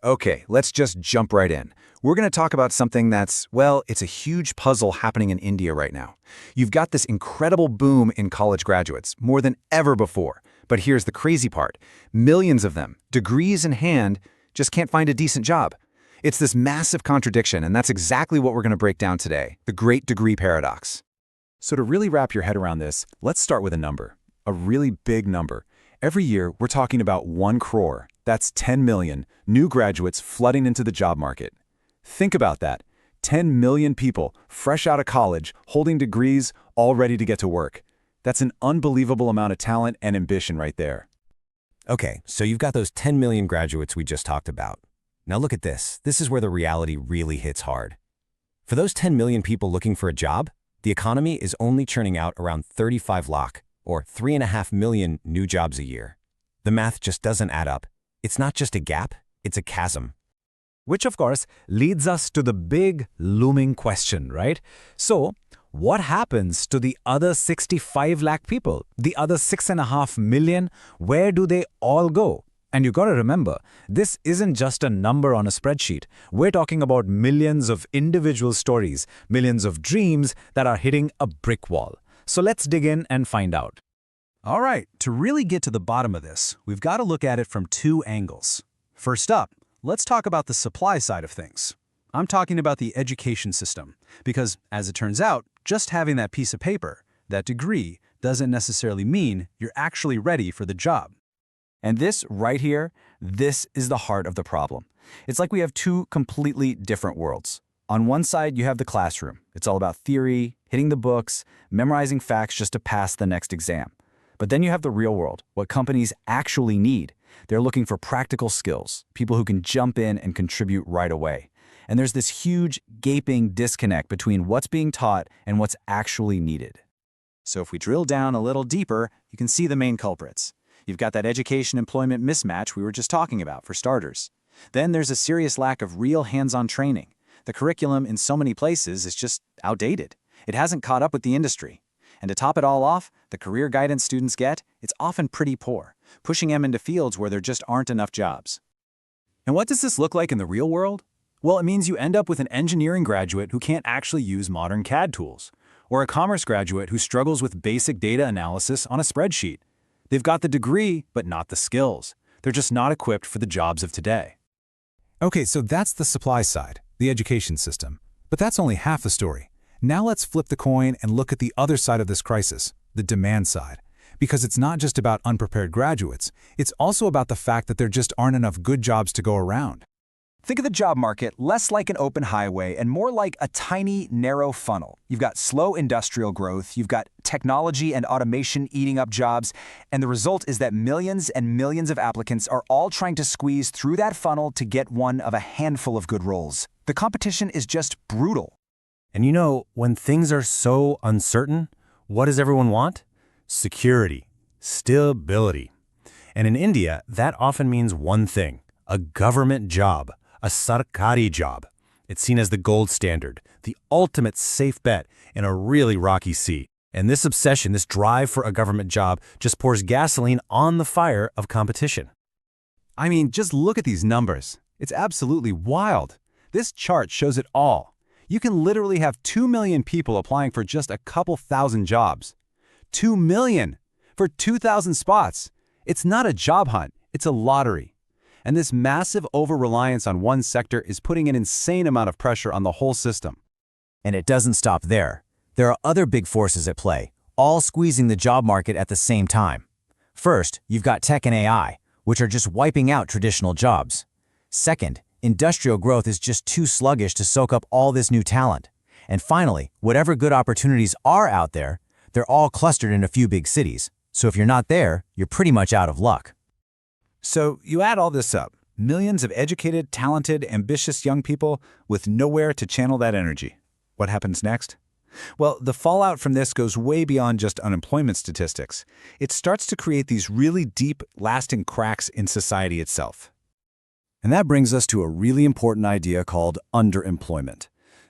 Okay, let's just jump right in. We're going to talk about something that's, well, it's a huge puzzle happening in India right now. You've got this incredible boom in college graduates, more than ever before. But here's the crazy part. Millions of them, degrees in hand, just can't find a decent job. It's this massive contradiction, and that's exactly what we're going to break down today, the Great Degree Paradox. So to really wrap your head around this, let's start with a number, a really big number. Every year, we're talking about 1 crore. That's 10 million new graduates flooding into the job market. Think about that. 10 million people fresh out of college, holding degrees, all ready to get to work. That's an unbelievable amount of talent and ambition right there. Okay, so you've got those 10 million graduates we just talked about. Now look at this. This is where the reality really hits hard. For those 10 million people looking for a job, the economy is only churning out around 35 lakh, or 3.5 million new jobs a year. The math just doesn't add up. It's not just a gap, it's a chasm. Which, of course, leads us to the big, looming question, right? So, what happens to the other 65 lakh people, the other 6.5 million? Where do they all go? And you got to remember, this isn't just a number on a spreadsheet. We're talking about millions of individual stories, millions of dreams that are hitting a brick wall. So let's dig in and find out. All right, to really get to the bottom of this, we've got to look at it from 2 angles. First up, let's talk about the supply side of things. I'm talking about the education system, because as it turns out, just having that piece of paper, that degree, doesn't necessarily mean you're actually ready for the job. And this right here, this is the heart of the problem. It's like we have 2 completely different worlds. On one side, you have the classroom. It's all about theory, hitting the books, memorizing facts just to pass the next exam. But then you have the real world, what companies actually need. They're looking for practical skills, people who can jump in and contribute right away. And there's this huge, gaping disconnect between what's being taught and what's actually needed. So if we drill down a little deeper, you can see the main culprits. You've got that education-employment mismatch we were just talking about, for starters. Then there's a serious lack of real hands-on training. The curriculum in so many places is just outdated. It hasn't caught up with the industry. And to top it all off, the career guidance students get, it's often pretty poor, pushing them into fields where there just aren't enough jobs. And what does this look like in the real world? Well, it means you end up with an engineering graduate who can't actually use modern CAD tools, or a commerce graduate who struggles with basic data analysis on a spreadsheet. They've got the degree, but not the skills. They're just not equipped for the jobs of today. Okay, so that's the supply side, the education system. But that's only half the story. Now let's flip the coin and look at the other side of this crisis, the demand side. Because it's not just about unprepared graduates, it's also about the fact that there just aren't enough good jobs to go around. Think of the job market less like an open highway and more like a tiny, narrow funnel. You've got slow industrial growth, you've got technology and automation eating up jobs, and the result is that millions and millions of applicants are all trying to squeeze through that funnel to get one of a handful of good roles. The competition is just brutal. And you know, when things are so uncertain, what does everyone want? Security, stability. And in India, that often means one thing, a government job. A sarkari job. It's seen as the gold standard, the ultimate safe bet in a really rocky sea. And this obsession, this drive for a government job, just pours gasoline on the fire of competition. I mean, just look at these numbers. It's absolutely wild. This chart shows it all. You can literally have 2 million people applying for just a couple thousand jobs. 2 million for 2,000 spots. It's not a job hunt, it's a lottery. And this massive over-reliance on one sector is putting an insane amount of pressure on the whole system. And it doesn't stop there. There are other big forces at play, all squeezing the job market at the same time. First, you've got tech and AI, which are just wiping out traditional jobs. Second, industrial growth is just too sluggish to soak up all this new talent. And finally, whatever good opportunities are out there, they're all clustered in a few big cities. So if you're not there, you're pretty much out of luck. So you add all this up, millions of educated, talented, ambitious young people with nowhere to channel that energy. What happens next? Well, the fallout from this goes way beyond just unemployment statistics. It starts to create these really deep, lasting cracks in society itself. And that brings us to a really important idea called underemployment.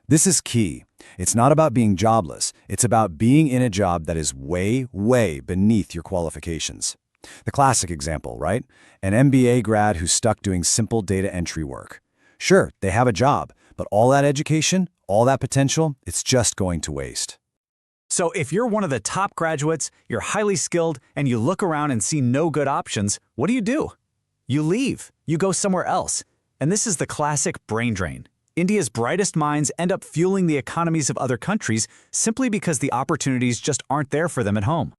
This is key. It's not about being jobless. It's about being in a job that is way, way beneath your qualifications. The classic example, right? An MBA grad who's stuck doing simple data entry work. Sure, they have a job, but all that education, all that potential, it's just going to waste. So if you're one of the top graduates, you're highly skilled, and you look around and see no good options, what do? You leave. You go somewhere else. And this is the classic brain drain. India's brightest minds end up fueling the economies of other countries simply because the opportunities just aren't there for them at home.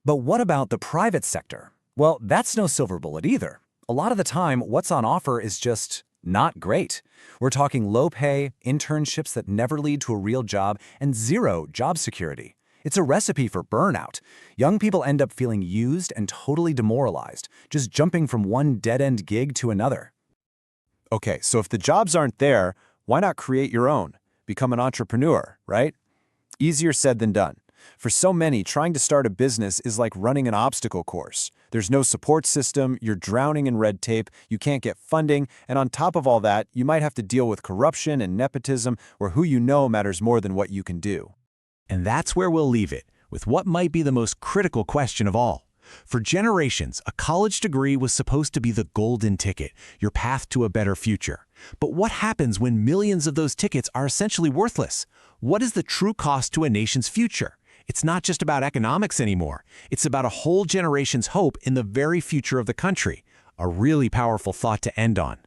But what about the private sector? Well, that's no silver bullet either. A lot of the time, what's on offer is just not great. We're talking low pay, internships that never lead to a real job, and zero job security. It's a recipe for burnout. Young people end up feeling used and totally demoralized, just jumping from one dead-end gig to another. Okay, so if the jobs aren't there, why not create your own? Become an entrepreneur, right? Easier said than done. For so many, trying to start a business is like running an obstacle course. There's no support system, you're drowning in red tape, you can't get funding, and on top of all that, you might have to deal with corruption and nepotism, where who you know matters more than what you can do. And that's where we'll leave it, with what might be the most critical question of all. For generations, a college degree was supposed to be the golden ticket, your path to a better future. But what happens when millions of those tickets are essentially worthless? What is the true cost to a nation's future? It's not just about economics anymore. It's about a whole generation's hope in the very future of the country. A really powerful thought to end on.